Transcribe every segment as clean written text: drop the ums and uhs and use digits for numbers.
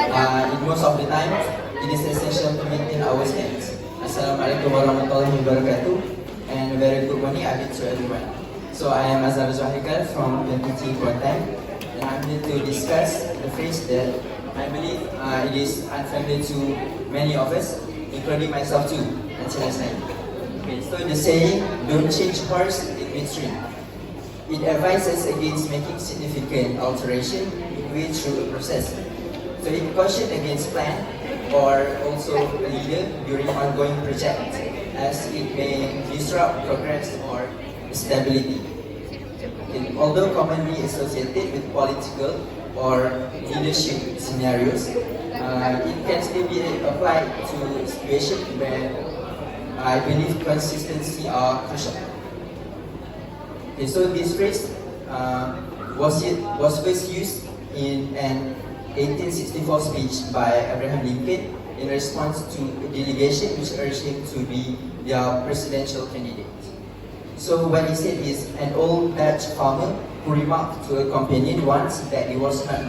In most of the time, it is essential to maintain our stance. Assalamualaikum warahmatullahi wabarakatuh, and a very good morning to everyone. So I am Azam Haykarl from MPT Kuantan, and I'm here to discuss the phrase that I believe it is unfamiliar to many of us, including myself too, until last night. Okay, so the saying, "Don't change course in midstream." It advises against making significant alteration midway through a process. So it cautions against plan or also a leader during ongoing project, as it may disrupt progress or stability. Although commonly associated with political or leadership scenarios, it can still be applied to situations where I believe consistency are crucial. Okay, so this phrase was first used in an 1864 speech by Abraham Lincoln in response to a delegation which urged him to be their presidential candidate. So when he said this, an old Dutch farmer who remarked to a companion once that it was not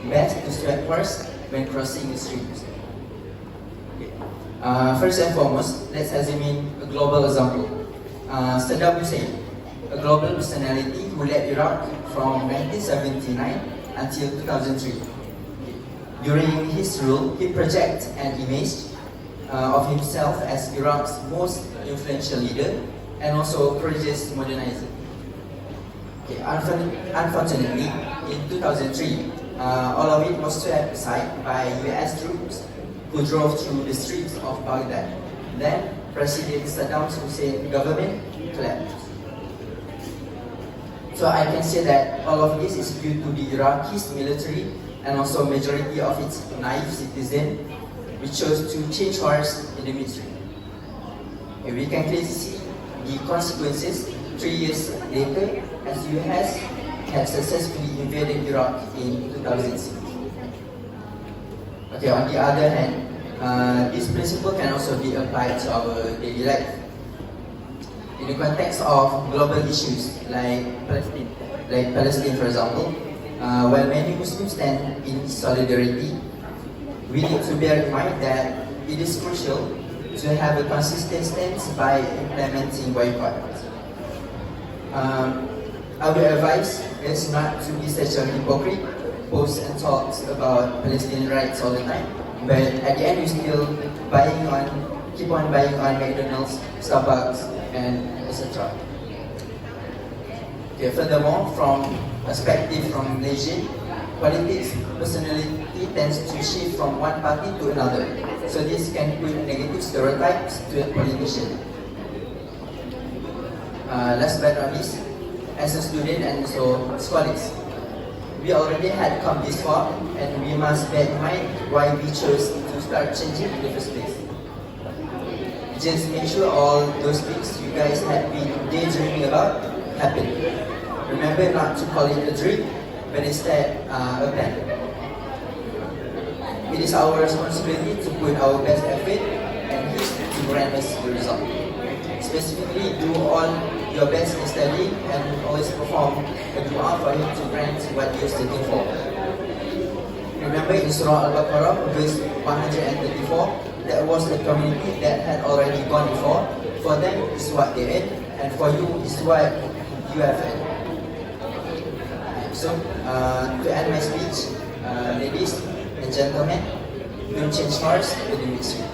best to sweat first when crossing the streams. Okay. First and foremost, let's examine a global example. Saddam Hussein, a global personality who led Iraq from 1979 until 2003. During his rule, he projected an image of himself as Iraq's most influential leader and also courageous modernizer. Okay, unfortunately, in 2003, all of it was swept aside by US troops who drove through the streets of Baghdad. Then, President Saddam Hussein's government collapsed. So I can say that all of this is due to the Iraqis military and also majority of its naive citizens, which chose to change course in the midstream. Okay, we can clearly see the consequences 3 years later as US had successfully invaded Iraq in 2006. Okay, on the other hand, this principle can also be applied to our daily life. In the context of global issues like Palestine for example, while many Muslims stand in solidarity, we need to bear in mind that it is crucial to have a consistent stance by implementing boycott. Our advice is not to be such a hypocrite, post and talks about Palestinian rights all the time, but at the end you still keep on buying on McDonald's, Starbucks, and etc. Okay, furthermore, from perspective from Malaysia, politics personality tends to shift from one party to another. So this can put negative stereotypes to a politician. Last but not least, as a student and so scholars, we already had come this far and we must bear in mind why we chose to start changing in the first place. Just make sure all those things you guys had been daydreaming about happen. Remember not to call it a dream, but instead a plan. It is our responsibility to put our best effort and His to grant us the result. Specifically, do all your best in studying and always perform a dua for Him to grant what you're seeking for. Remember in Surah Al-Baqarah, verse 134, that was the community that had already gone before. For them is what they ate, and for you is what you have had. So, to end my speech, ladies and gentlemen, don't change course with the midstream.